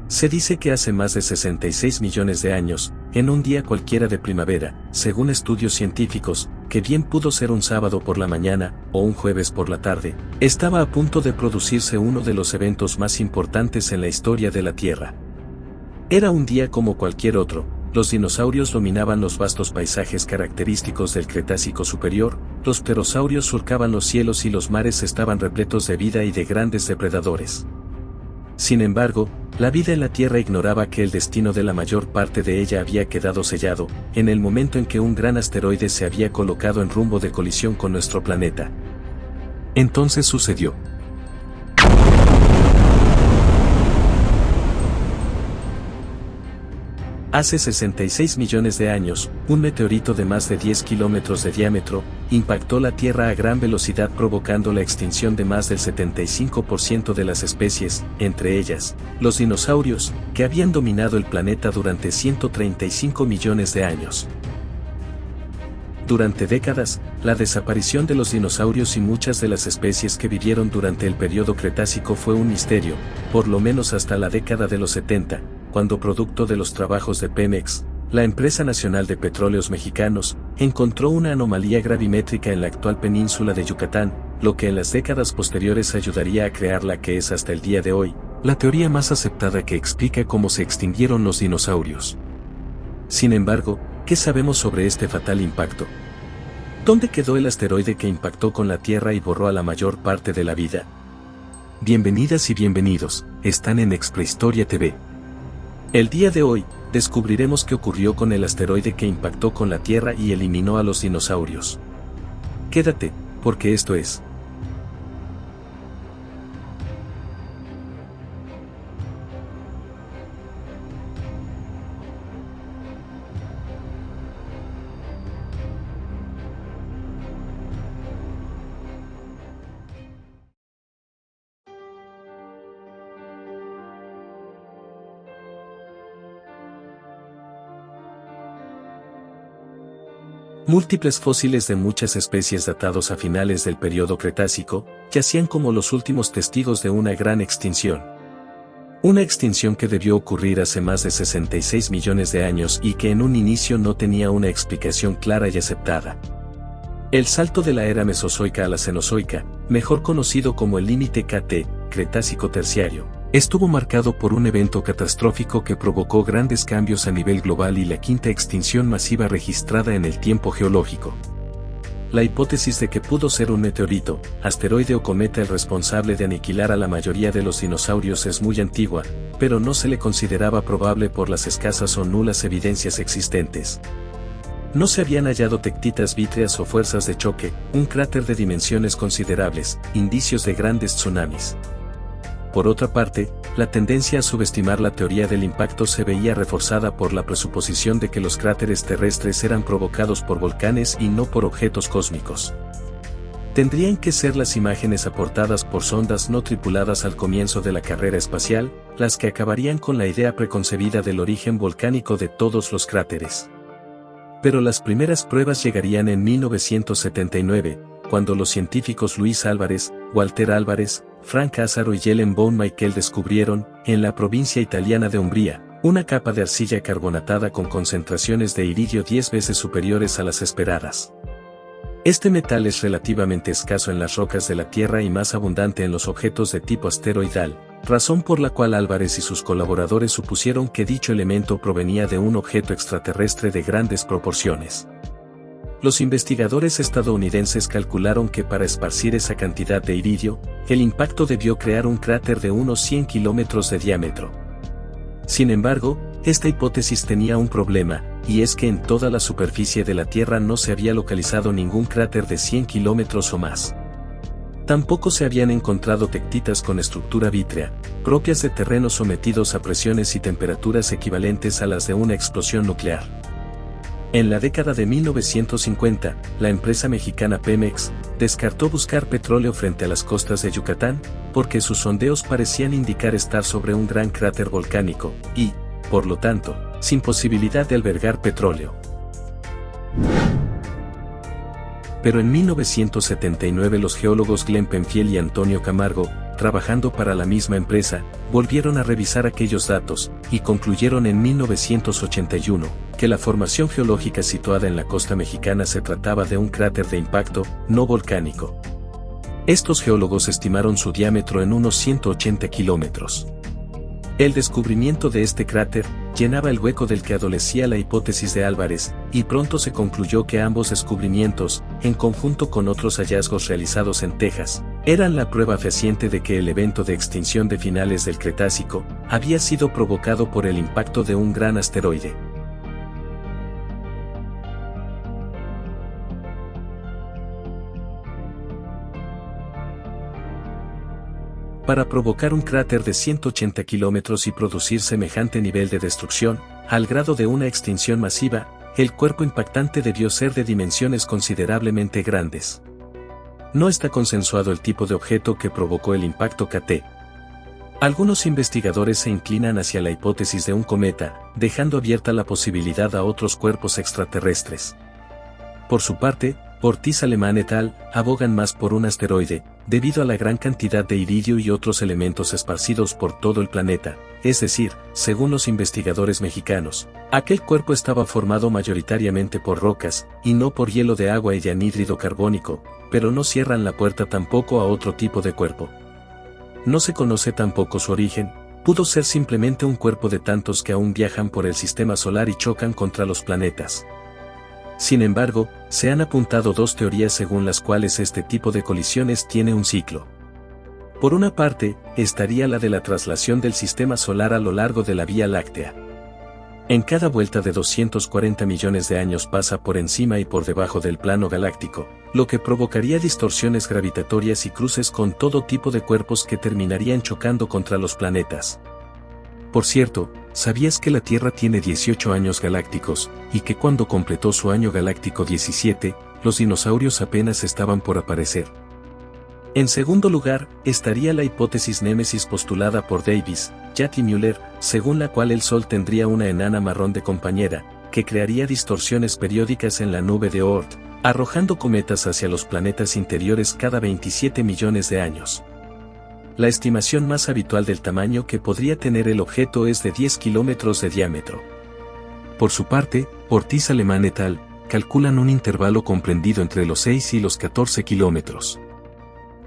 Se dice que hace más de 66 millones de años, en un día cualquiera de primavera, según estudios científicos, que bien pudo ser un sábado por la mañana, o un jueves por la tarde, estaba a punto de producirse uno de los eventos más importantes en la historia de la Tierra. Era un día como cualquier otro, los dinosaurios dominaban los vastos paisajes característicos del Cretácico superior, los pterosaurios surcaban los cielos y los mares estaban repletos de vida y de grandes depredadores. Sin embargo, la vida en la Tierra ignoraba que el destino de la mayor parte de ella había quedado sellado, en el momento en que un gran asteroide se había colocado en rumbo de colisión con nuestro planeta. Entonces sucedió. Hace 66 millones de años, un meteorito de más de 10 kilómetros de diámetro, impactó la Tierra a gran velocidad provocando la extinción de más del 75% de las especies, entre ellas, los dinosaurios, que habían dominado el planeta durante 135 millones de años. Durante décadas, la desaparición de los dinosaurios y muchas de las especies que vivieron durante el periodo Cretácico fue un misterio, por lo menos hasta la década de los 70, cuando producto de los trabajos de Pemex, la empresa nacional de petróleos mexicanos, encontró una anomalía gravimétrica en la actual península de Yucatán, lo que en las décadas posteriores ayudaría a crear la que es hasta el día de hoy, la teoría más aceptada que explica cómo se extinguieron los dinosaurios. Sin embargo, ¿qué sabemos sobre este fatal impacto? ¿Dónde quedó el asteroide que impactó con la Tierra y borró a la mayor parte de la vida? Bienvenidas y bienvenidos, están en Exprehistoria TV. El día de hoy, descubriremos qué ocurrió con el asteroide que impactó con la Tierra y eliminó a los dinosaurios. Quédate, porque esto es múltiples fósiles de muchas especies datados a finales del período Cretácico, yacían como los últimos testigos de una gran extinción. Una extinción que debió ocurrir hace más de 66 millones de años y que en un inicio no tenía una explicación clara y aceptada. El salto de la era Mesozoica a la Cenozoica, mejor conocido como el límite KT, Cretácico terciario, estuvo marcado por un evento catastrófico que provocó grandes cambios a nivel global y la quinta extinción masiva registrada en el tiempo geológico. La hipótesis de que pudo ser un meteorito, asteroide o cometa el responsable de aniquilar a la mayoría de los dinosaurios es muy antigua, pero no se le consideraba probable por las escasas o nulas evidencias existentes. No se habían hallado tectitas vítreas o fuerzas de choque, un cráter de dimensiones considerables, indicios de grandes tsunamis. Por otra parte, la tendencia a subestimar la teoría del impacto se veía reforzada por la presuposición de que los cráteres terrestres eran provocados por volcanes y no por objetos cósmicos. Tendrían que ser las imágenes aportadas por sondas no tripuladas al comienzo de la carrera espacial, las que acabarían con la idea preconcebida del origen volcánico de todos los cráteres. Pero las primeras pruebas llegarían en 1979, cuando los científicos Luis Álvarez, Walter Álvarez, Frank Asaro y Ellen von Michael descubrieron, en la provincia italiana de Umbría, una capa de arcilla carbonatada con concentraciones de iridio 10 veces superiores a las esperadas. Este metal es relativamente escaso en las rocas de la Tierra y más abundante en los objetos de tipo asteroidal, razón por la cual Álvarez y sus colaboradores supusieron que dicho elemento provenía de un objeto extraterrestre de grandes proporciones. Los investigadores estadounidenses calcularon que para esparcir esa cantidad de iridio, el impacto debió crear un cráter de unos 100 kilómetros de diámetro. Sin embargo, esta hipótesis tenía un problema, y es que en toda la superficie de la Tierra no se había localizado ningún cráter de 100 kilómetros o más. Tampoco se habían encontrado tectitas con estructura vítrea, propias de terrenos sometidos a presiones y temperaturas equivalentes a las de una explosión nuclear. En la década de 1950, la empresa mexicana Pemex descartó buscar petróleo frente a las costas de Yucatán, porque sus sondeos parecían indicar estar sobre un gran cráter volcánico, y, por lo tanto, sin posibilidad de albergar petróleo. Pero en 1979 los geólogos Glenn Penfield y Antonio Camargo trabajando para la misma empresa, volvieron a revisar aquellos datos, y concluyeron en 1981, que la formación geológica situada en la costa mexicana se trataba de un cráter de impacto, no volcánico. Estos geólogos estimaron su diámetro en unos 180 kilómetros. El descubrimiento de este cráter llenaba el hueco del que adolecía la hipótesis de Álvarez, y pronto se concluyó que ambos descubrimientos, en conjunto con otros hallazgos realizados en Texas, eran la prueba fehaciente de que el evento de extinción de finales del Cretácico había sido provocado por el impacto de un gran asteroide. Para provocar un cráter de 180 kilómetros y producir semejante nivel de destrucción, al grado de una extinción masiva, el cuerpo impactante debió ser de dimensiones considerablemente grandes. No está consensuado el tipo de objeto que provocó el impacto KT. Algunos investigadores se inclinan hacia la hipótesis de un cometa, dejando abierta la posibilidad a otros cuerpos extraterrestres. Por su parte, Ortiz Alemán et al. Abogan más por un asteroide, debido a la gran cantidad de iridio y otros elementos esparcidos por todo el planeta, es decir, según los investigadores mexicanos, aquel cuerpo estaba formado mayoritariamente por rocas, y no por hielo de agua y anhídrido carbónico, pero no cierran la puerta tampoco a otro tipo de cuerpo. No se conoce tampoco su origen, pudo ser simplemente un cuerpo de tantos que aún viajan por el sistema solar y chocan contra los planetas. Sin embargo, se han apuntado dos teorías según las cuales este tipo de colisiones tiene un ciclo. Por una parte, estaría la de la traslación del sistema solar a lo largo de la Vía Láctea. En cada vuelta de 240 millones de años pasa por encima y por debajo del plano galáctico, lo que provocaría distorsiones gravitatorias y cruces con todo tipo de cuerpos que terminarían chocando contra los planetas. Por cierto, ¿sabías que la Tierra tiene 18 años galácticos, y que cuando completó su año galáctico 17, los dinosaurios apenas estaban por aparecer? En segundo lugar, estaría la hipótesis némesis postulada por Davis, Yatt y Müller, según la cual el Sol tendría una enana marrón de compañera, que crearía distorsiones periódicas en la nube de Oort, arrojando cometas hacia los planetas interiores cada 27 millones de años. La estimación más habitual del tamaño que podría tener el objeto es de 10 kilómetros de diámetro. Por su parte, Ortiz Alemán et al. Calculan un intervalo comprendido entre los 6 y los 14 kilómetros.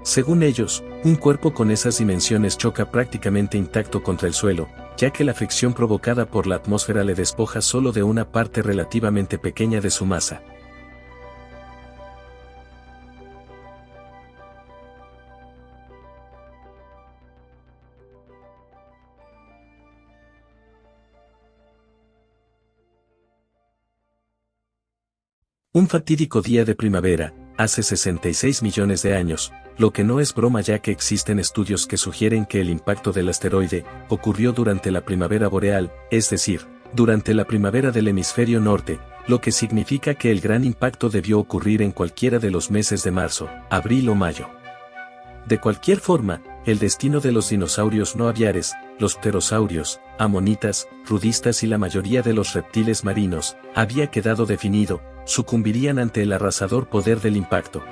Según ellos, un cuerpo con esas dimensiones choca prácticamente intacto contra el suelo, ya que la fricción provocada por la atmósfera le despoja solo de una parte relativamente pequeña de su masa. Un fatídico día de primavera, hace 66 millones de años, lo que no es broma ya que existen estudios que sugieren que el impacto del asteroide ocurrió durante la primavera boreal, es decir, durante la primavera del hemisferio norte, lo que significa que el gran impacto debió ocurrir en cualquiera de los meses de marzo, abril o mayo. De cualquier forma, el destino de los dinosaurios no aviares, los pterosaurios, amonitas, rudistas y la mayoría de los reptiles marinos, había quedado definido, sucumbirían ante el arrasador poder del impacto.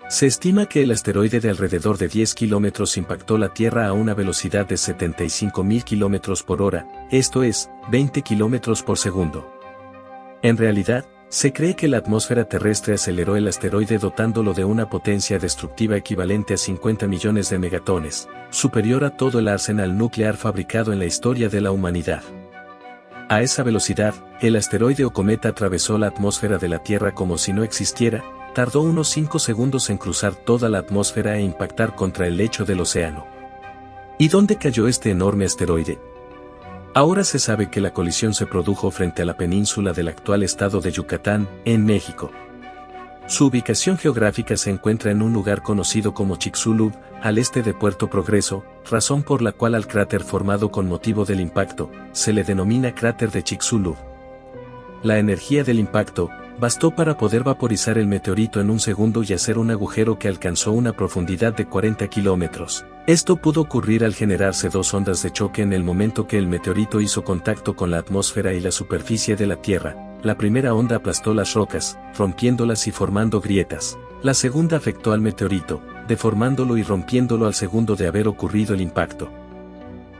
Se estima que el asteroide de alrededor de 10 kilómetros impactó la Tierra a una velocidad de 75.000 kilómetros por hora, esto es, 20 kilómetros por segundo. En realidad, se cree que la atmósfera terrestre aceleró el asteroide dotándolo de una potencia destructiva equivalente a 50 millones de megatones, superior a todo el arsenal nuclear fabricado en la historia de la humanidad. A esa velocidad, el asteroide o cometa atravesó la atmósfera de la Tierra como si no existiera, tardó unos 5 segundos en cruzar toda la atmósfera e impactar contra el lecho del océano. ¿Y dónde cayó este enorme asteroide? Ahora se sabe que la colisión se produjo frente a la península del actual estado de Yucatán, en México. Su ubicación geográfica se encuentra en un lugar conocido como Chicxulub, al este de Puerto Progreso, razón por la cual al cráter formado con motivo del impacto, se le denomina cráter de Chicxulub. La energía del impacto bastó para poder vaporizar el meteorito en un segundo y hacer un agujero que alcanzó una profundidad de 40 kilómetros. Esto pudo ocurrir al generarse dos ondas de choque en el momento que el meteorito hizo contacto con la atmósfera y la superficie de la Tierra. La primera onda aplastó las rocas, rompiéndolas y formando grietas. La segunda afectó al meteorito, deformándolo y rompiéndolo al segundo de haber ocurrido el impacto.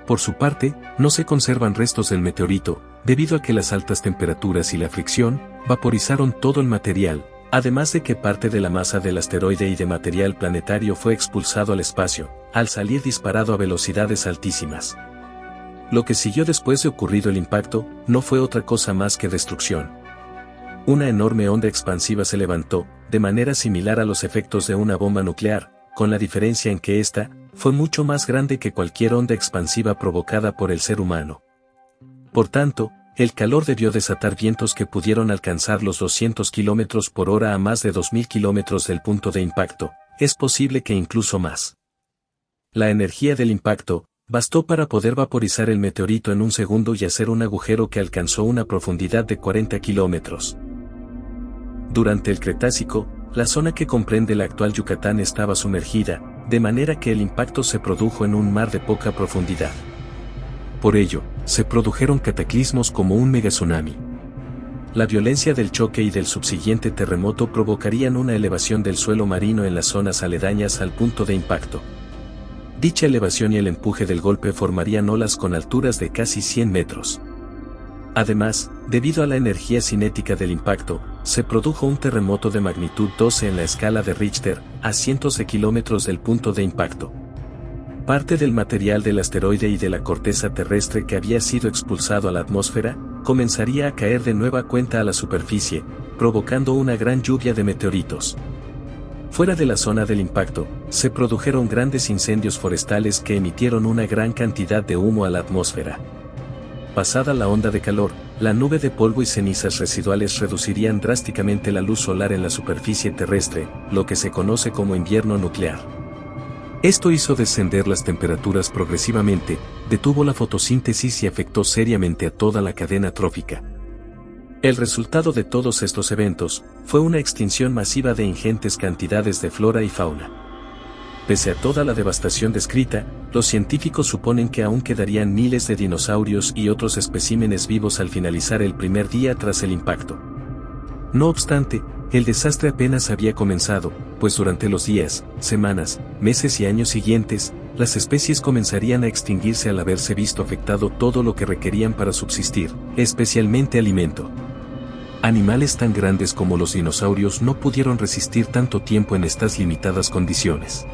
Por su parte, no se conservan restos del meteorito, debido a que las altas temperaturas y la fricción vaporizaron todo el material, además de que parte de la masa del asteroide y de material planetario fue expulsado al espacio, al salir disparado a velocidades altísimas. Lo que siguió después de ocurrido el impacto, no fue otra cosa más que destrucción. Una enorme onda expansiva se levantó, de manera similar a los efectos de una bomba nuclear, con la diferencia en que ésta fue mucho más grande que cualquier onda expansiva provocada por el ser humano. Por tanto, el calor debió desatar vientos que pudieron alcanzar los 200 km por hora a más de 2000 km del punto de impacto, es posible que incluso más. La energía del impacto bastó para poder vaporizar el meteorito en un segundo y hacer un agujero que alcanzó una profundidad de 40 kilómetros. Durante el Cretácico, la zona que comprende la actual Yucatán estaba sumergida, de manera que el impacto se produjo en un mar de poca profundidad. Por ello, se produjeron cataclismos como un megatsunami. La violencia del choque y del subsiguiente terremoto provocarían una elevación del suelo marino en las zonas aledañas al punto de impacto. Dicha elevación y el empuje del golpe formarían olas con alturas de casi 100 metros. Además, debido a la energía cinética del impacto, se produjo un terremoto de magnitud 12 en la escala de Richter, a cientos de kilómetros del punto de impacto. Parte del material del asteroide y de la corteza terrestre que había sido expulsado a la atmósfera, comenzaría a caer de nueva cuenta a la superficie, provocando una gran lluvia de meteoritos. Fuera de la zona del impacto, se produjeron grandes incendios forestales que emitieron una gran cantidad de humo a la atmósfera. Pasada la onda de calor, la nube de polvo y cenizas residuales reducirían drásticamente la luz solar en la superficie terrestre, lo que se conoce como invierno nuclear. Esto hizo descender las temperaturas progresivamente, detuvo la fotosíntesis y afectó seriamente a toda la cadena trófica. El resultado de todos estos eventos fue una extinción masiva de ingentes cantidades de flora y fauna. Pese a toda la devastación descrita, los científicos suponen que aún quedarían miles de dinosaurios y otros especímenes vivos al finalizar el primer día tras el impacto. No obstante, el desastre apenas había comenzado, pues durante los días, semanas, meses y años siguientes, las especies comenzarían a extinguirse al haberse visto afectado todo lo que requerían para subsistir, especialmente alimento. Animales tan grandes como los dinosaurios no pudieron resistir tanto tiempo en estas limitadas condiciones.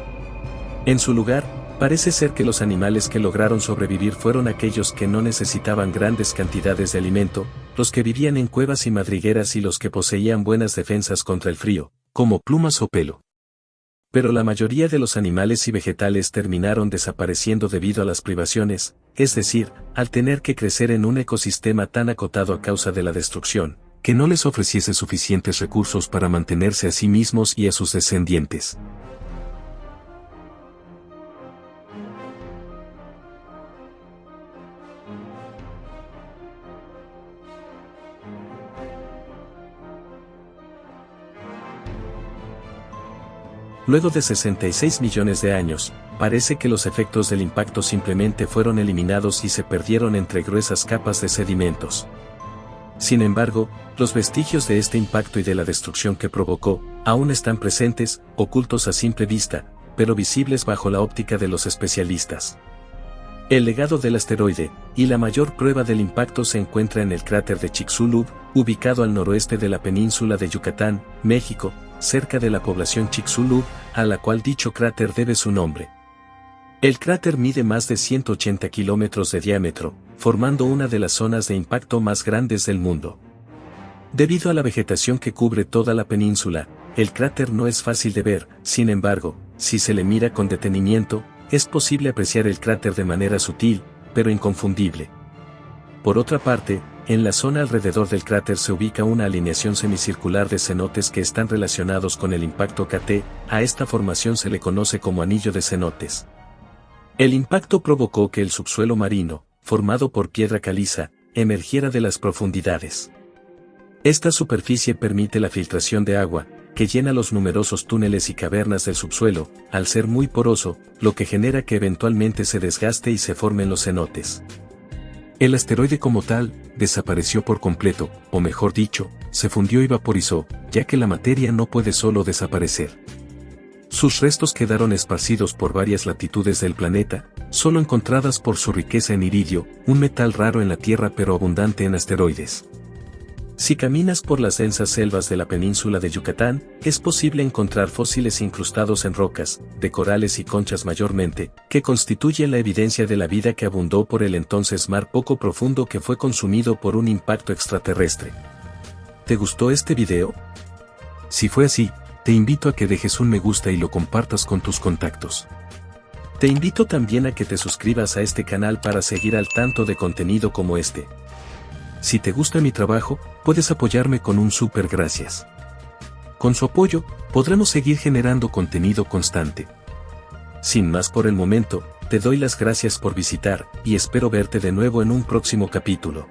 En su lugar, parece ser que los animales que lograron sobrevivir fueron aquellos que no necesitaban grandes cantidades de alimento, los que vivían en cuevas y madrigueras y los que poseían buenas defensas contra el frío, como plumas o pelo. Pero la mayoría de los animales y vegetales terminaron desapareciendo debido a las privaciones, es decir, al tener que crecer en un ecosistema tan acotado a causa de la destrucción, que no les ofreciese suficientes recursos para mantenerse a sí mismos y a sus descendientes. Luego de 66 millones de años, parece que los efectos del impacto simplemente fueron eliminados y se perdieron entre gruesas capas de sedimentos. Sin embargo, los vestigios de este impacto y de la destrucción que provocó, aún están presentes, ocultos a simple vista, pero visibles bajo la óptica de los especialistas. El legado del asteroide, y la mayor prueba del impacto se encuentra en el cráter de Chicxulub, ubicado al noroeste de la península de Yucatán, México, cerca de la población Chicxulub, a la cual dicho cráter debe su nombre. El cráter mide más de 180 kilómetros de diámetro, formando una de las zonas de impacto más grandes del mundo. Debido a la vegetación que cubre toda la península, el cráter no es fácil de ver, sin embargo, si se le mira con detenimiento, es posible apreciar el cráter de manera sutil, pero inconfundible. Por otra parte, en la zona alrededor del cráter se ubica una alineación semicircular de cenotes que están relacionados con el impacto KT, a esta formación se le conoce como anillo de cenotes. El impacto provocó que el subsuelo marino, formado por piedra caliza, emergiera de las profundidades. Esta superficie permite la filtración de agua, que llena los numerosos túneles y cavernas del subsuelo, al ser muy poroso, lo que genera que eventualmente se desgaste y se formen los cenotes. El asteroide como tal, desapareció por completo, o mejor dicho, se fundió y vaporizó, ya que la materia no puede solo desaparecer. Sus restos quedaron esparcidos por varias latitudes del planeta, solo encontradas por su riqueza en iridio, un metal raro en la Tierra pero abundante en asteroides. Si caminas por las densas selvas de la península de Yucatán, es posible encontrar fósiles incrustados en rocas, de corales y conchas mayormente, que constituyen la evidencia de la vida que abundó por el entonces mar poco profundo que fue consumido por un impacto extraterrestre. ¿Te gustó este video? Si fue así, te invito a que dejes un me gusta y lo compartas con tus contactos. Te invito también a que te suscribas a este canal para seguir al tanto de contenido como este. Si te gusta mi trabajo, puedes apoyarme con un súper gracias. Con su apoyo, podremos seguir generando contenido constante. Sin más por el momento, te doy las gracias por visitar, y espero verte de nuevo en un próximo capítulo.